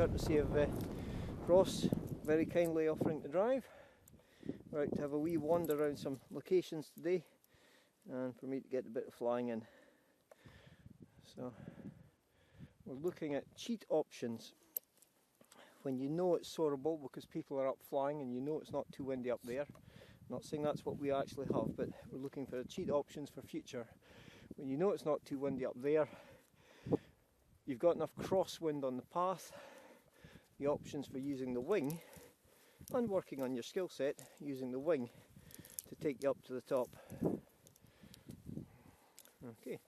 courtesy of Ross, very kindly offering to drive. We're out to have a wee wander around some locations today and for me to get a bit of flying in. So we're looking at cheat options when you know it's soarable because people are up flying and you know it's not too windy up there. I'm not saying that's what we actually have, but we're looking for cheat options for future. When you know it's not too windy up there, you've got enough crosswind on the path, the options for using the wing and working on your skill set using the wing to take you up to the top. Okay,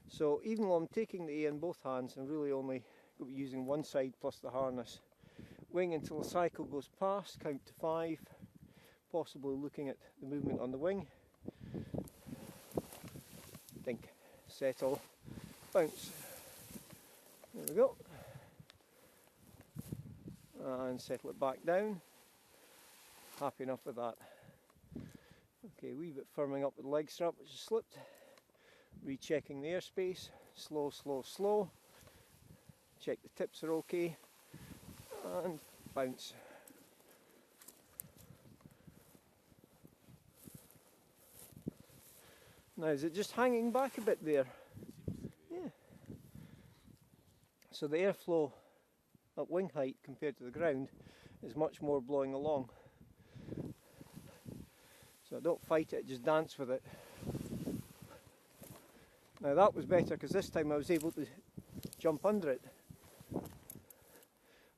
so even though I'm taking the A in both hands, I'm really only using one side plus the harness. Wing until the cycle goes past, count to 5, possibly looking at the movement on the wing. Think, settle, bounce. There we go. And settle it back down. Happy enough with that. Okay, a wee bit firming up with the leg strap which has slipped. Rechecking the airspace. Slow, slow, slow. Check the tips are okay. And bounce. Now is it just hanging back a bit there? Yeah. So the airflow at wing height compared to the ground is much more blowing along. So don't fight it, just dance with it. Now that was better because this time I was able to jump under it.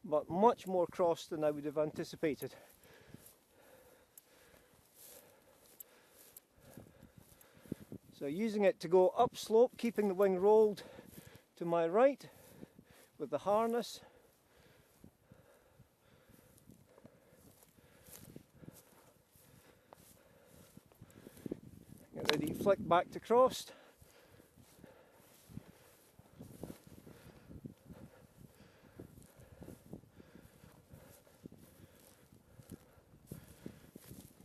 But much more cross than I would have anticipated. So using it to go upslope, keeping the wing rolled to my right with the harness. Get ready to flick back to crossed.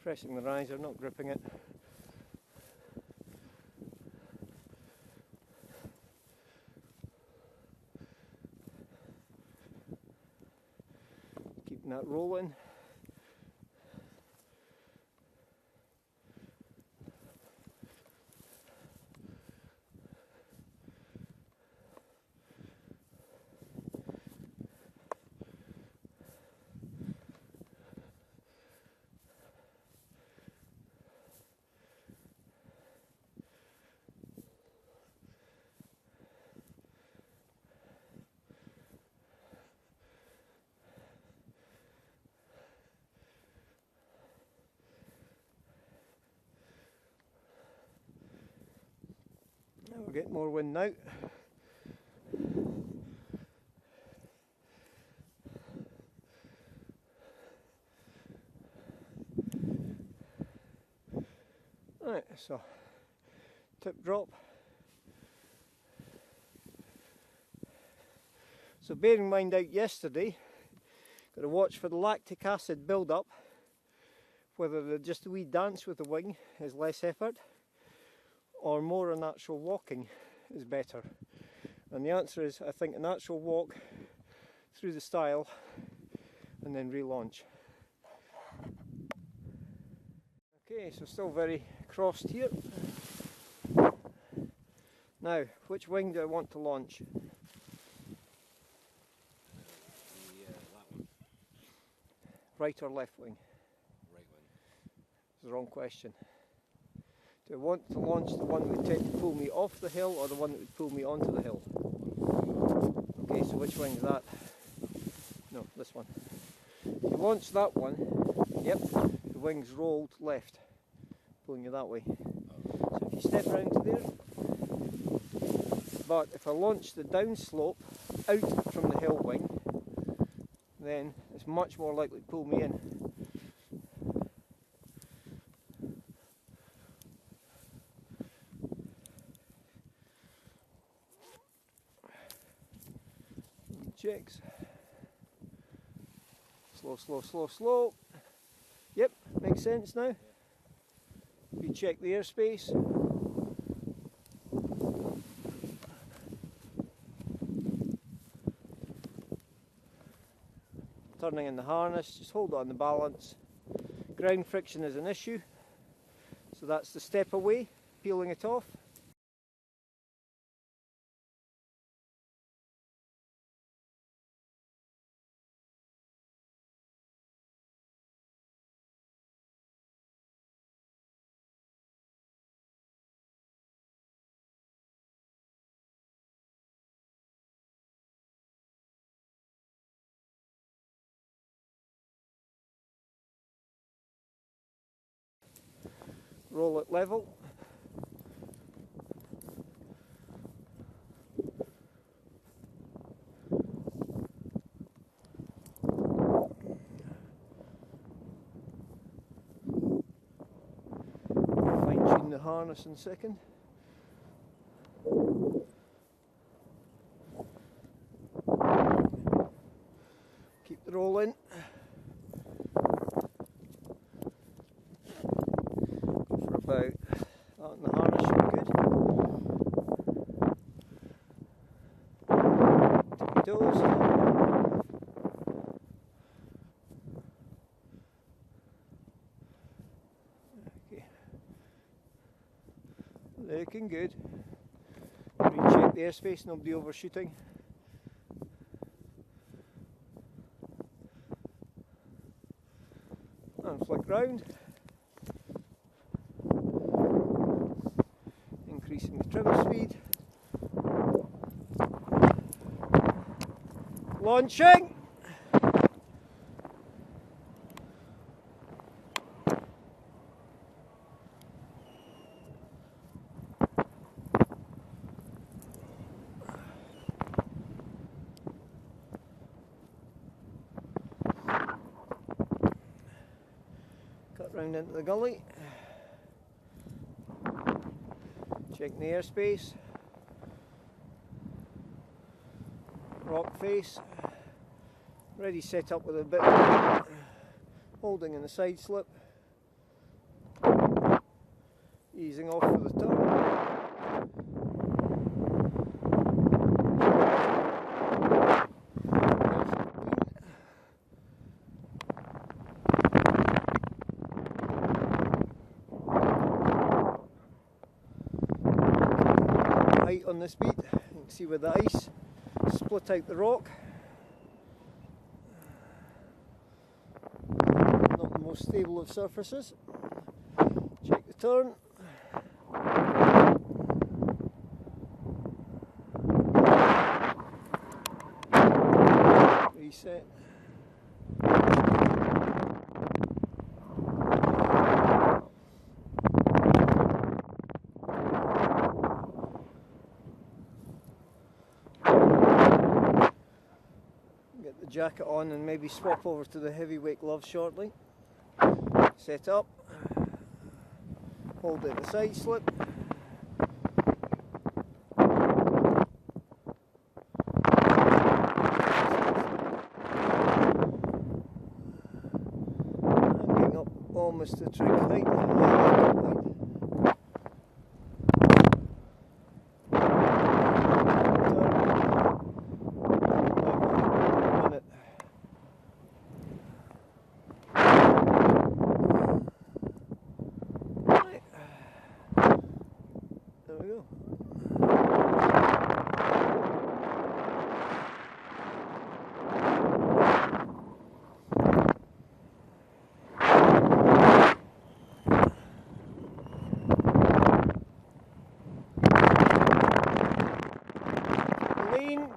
Pressing the riser, not gripping it. Keeping that rolling. We'll get more wind now. Right, so tip drop. So bearing in mind out yesterday, got to watch for the lactic acid build up, whether just a wee dance with the wing is less effort or more a natural walking is better. And the answer is, I think a natural walk through the style and then relaunch. Okay, so still very crossed here. Now, which wing do I want to launch? That one. Right or left wing? Right wing. It's the wrong question. Do I want to launch the one that would tend to pull me off the hill or the one that would pull me onto the hill? Okay, so which wing is that? No, this one. If you launch that one, yep, the wing's rolled left, pulling you that way. So if you step around to there, but if I launch the downslope out from the hill wing, then it's much more likely to pull me in. Checks. Slow, slow, slow, slow. Yep, makes sense now. We check the airspace. turning in the harness, just hold on the balance. Ground friction is an issue, so that's the step away, peeling it off. Roll it level. Fine tune the harness in second. Keep the roll in. For about that and the harness should be good. Tippy toes. Okay. Looking good. Recheck the airspace, nobody overshooting. And flick round. Increasing the trim speed. Launching! Cut round into the gully. Checking the airspace. Rock face. Ready set up with a bit of holding in the side slip. Easing off for the turn. Height on this beat, you can see where the ice split out the rock. Not the most stable of surfaces. Check the turn. Reset. Get the jacket on and maybe swap over to the heavyweight gloves shortly. Set up. Hold it the side slip. Getting up almost to trig height. There we go.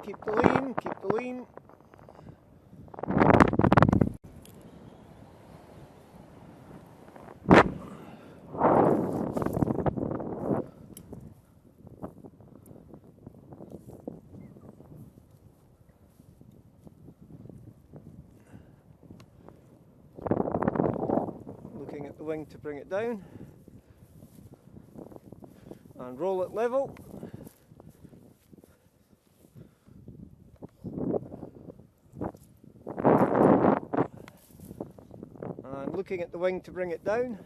Keep the lean, keep the lean. Looking at the wing to bring it down. And roll it level. And looking at the wing to bring it down.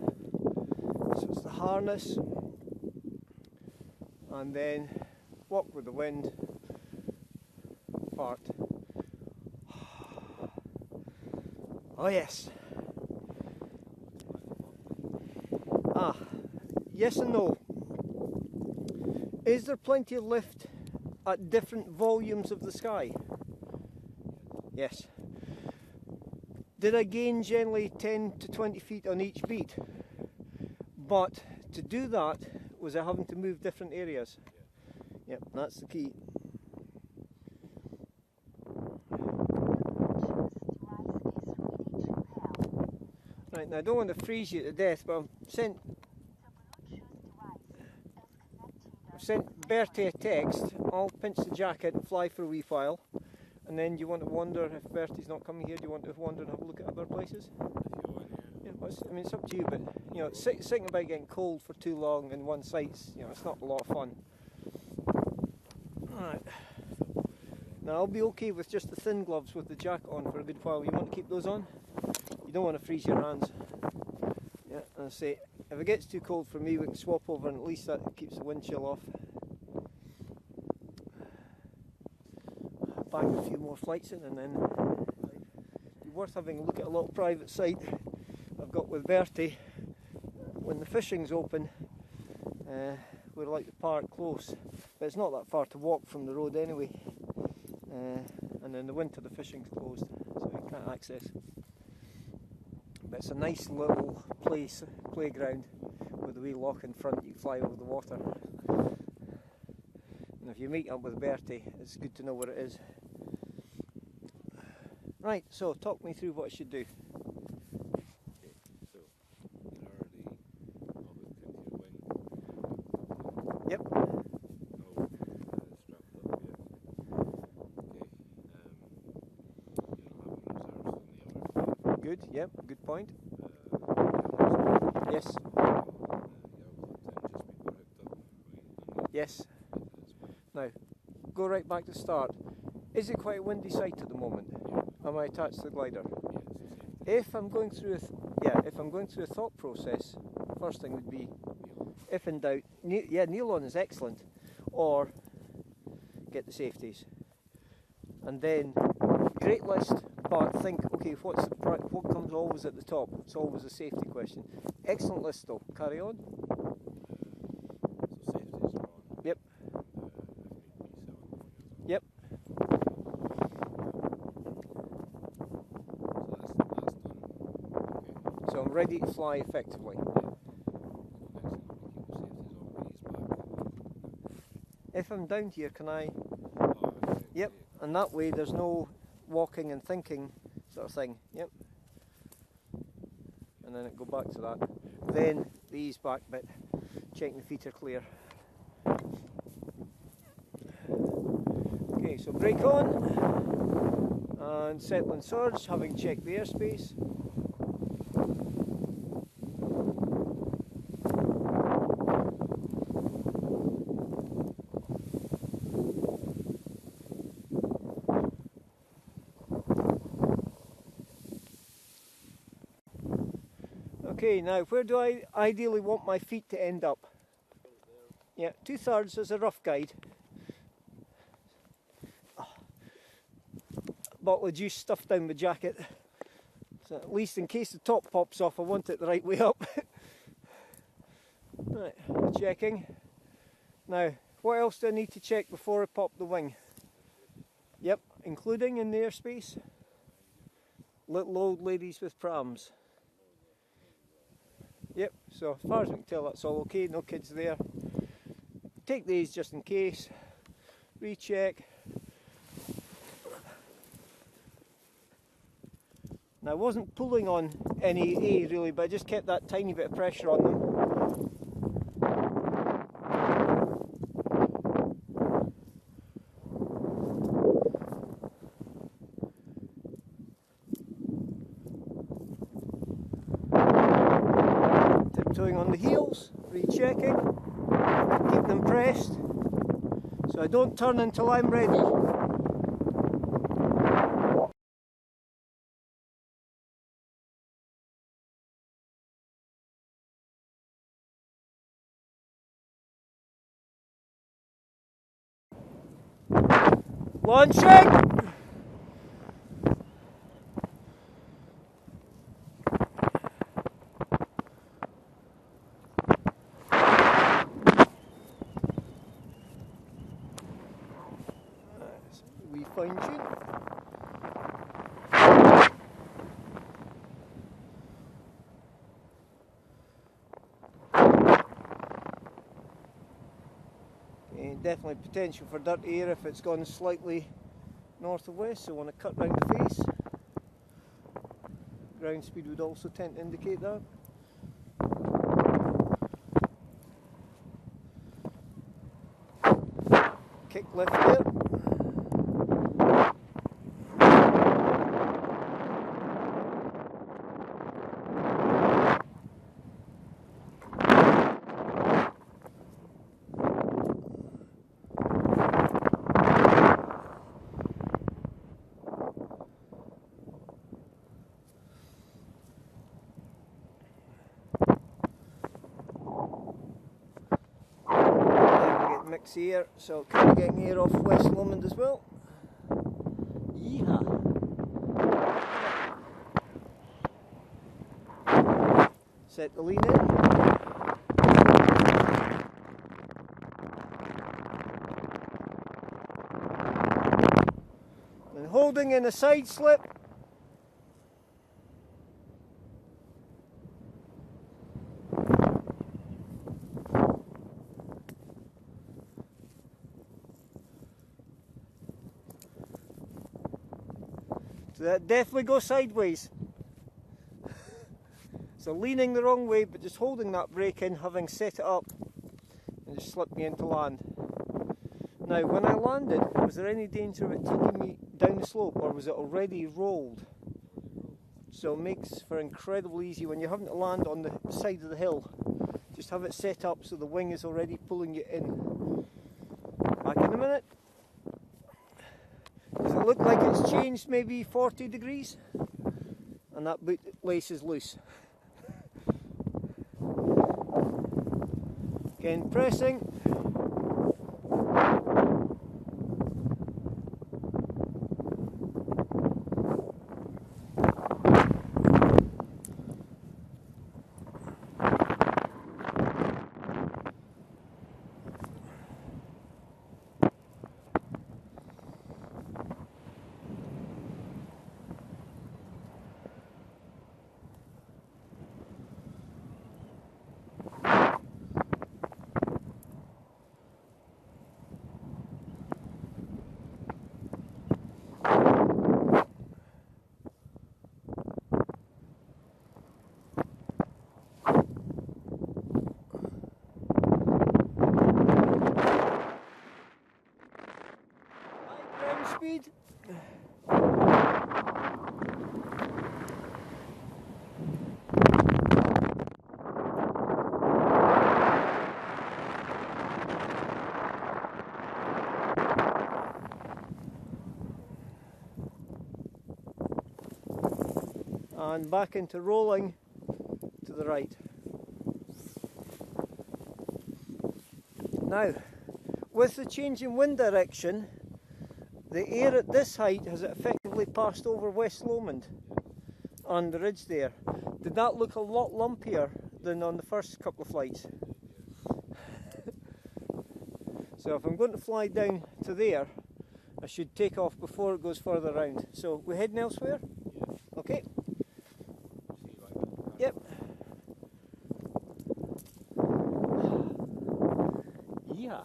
So it's the harness. And then walk with the wind. Fart. Oh yes. Yes and no. Is there plenty of lift at different volumes of the sky? Yes. Did I gain generally 10 to 20 feet on each beat? But to do that, was I having to move different areas? Yep, that's the key. Right, now I don't want to freeze you to death, but I've sent Bertie a text. I'll pinch the jacket and fly for a wee while. And then do you want to wonder if Bertie's not coming here? Do you want to wander and have a look at other places? Yeah, I mean, it's up to you, but you know, sitting about getting cold for too long in one site's, you know, it's not a lot of fun. Alright. Now I'll be okay with just the thin gloves with the jacket on for a good while. You want to keep those on? You don't want to freeze your hands. Yeah, and I say, if it gets too cold for me, we can swap over and at least that keeps the wind chill off. Bang a few more flights in and then it'd be worth having a look at a little private site I've got with Bertie. When the fishing's open, we're like the park close, but it's not that far to walk from the road anyway. And in the winter the fishing's closed, so you can't access. But it's a nice little playground with a wee lock in front. You fly over the water. And if you meet up with Bertie, it's good to know where it is. Right, so talk me through what I should do. Yep. Good, yep, good point. Yes. Yes. Now, go right back to the start. Is it quite a windy site at the moment? Am I attached to the glider? If I'm going through a thought process, first thing would be, if in doubt, nylon is excellent, or get the safeties. And then, great list, but think, okay, what comes always at the top? It's always a safety question. Excellent list though, carry on. So safeties are on. Yep. Yep. So that's done. Okay. So I'm ready to fly effectively. If I'm down here, can I? Yep. And that way there's no walking and thinking sort of thing. Yep. And then it go back to that. Then the ease back bit, checking the feet are clear. Okay, so brake on and settling surge, having checked the airspace. Okay, now where do I ideally want my feet to end up? Yeah, 2/3 is a rough guide. Bottle of juice stuffed down my jacket. So at least in case the top pops off, I want it the right way up. Right, checking. Now, what else do I need to check before I pop the wing? Yep, including in the airspace. Little old ladies with prams. Yep, so as far as we can tell that's all okay, no kids there. Take these just in case. Recheck. Now I wasn't pulling on any A really, but I just kept that tiny bit of pressure on them. Tiptoeing on the heels, rechecking, keep them pressed so I don't turn until I'm ready. Launching! fine tune. Okay, definitely potential for dirt here if it's gone slightly north of west, so I want to cut round the face. Ground speed would also tend to indicate that. Kick left there. Mix here, so kind of getting air off West Lomond as well. Yeehaw! Set the lean in. And holding in a side slip. So that definitely goes sideways. So leaning the wrong way, but just holding that brake in, having set it up, and just slipped me into land. Now, when I landed, was there any danger of it taking me down the slope, or was it already rolled? So it makes for incredibly easy when you're having to land on the side of the hill. Just have it set up so the wing is already pulling you in. Back in a minute. Does it look like it's changed maybe 40 degrees? And that boot lace is loose. Again, pressing. Speed. And back into rolling to the right. Now, with the change in wind direction, the air at this height has effectively passed over West Lomond on the ridge there. Did that look a lot lumpier than on the first couple of flights? So if I'm going to fly down to there, I should take off before it goes further round. So we're heading elsewhere? Yeah. Okay. See you later. Yep. Yeah.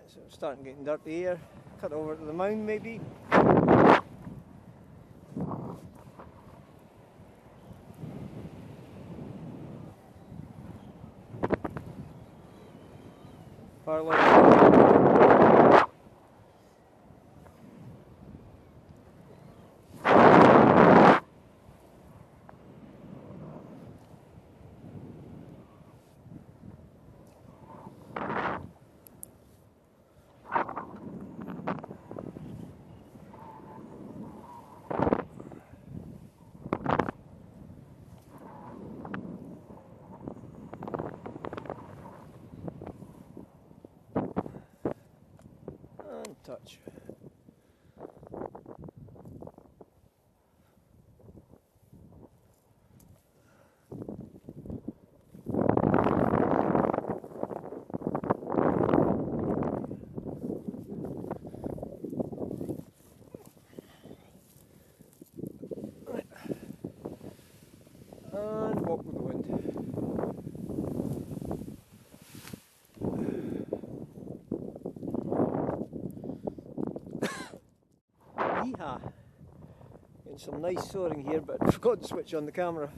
So I'm starting getting dirty here. Cut over to the mound maybe. Far left. touch. Right. And walk with the wind. Yeehaw! Getting some nice soaring here, but I forgot to switch on the camera.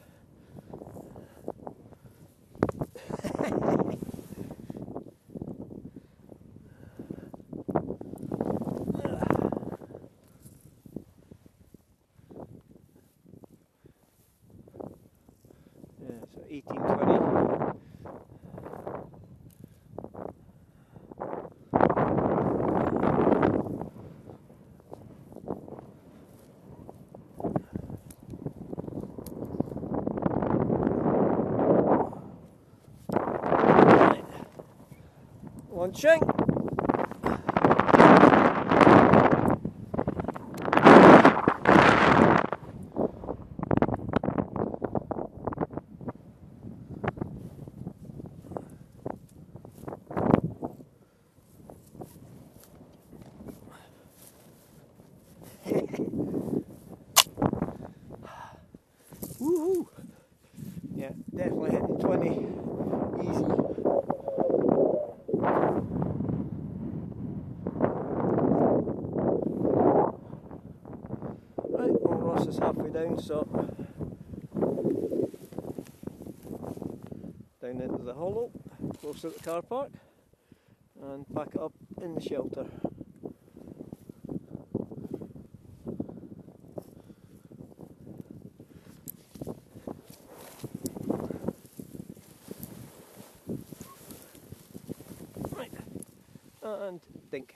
Yeah, so 1820. Launching. Woohoo! Yeah, definitely hitting 20 easy. Right, well, Ross is halfway down, so down into the hollow, close to the car park, and pack it up in the shelter. Right, and dink.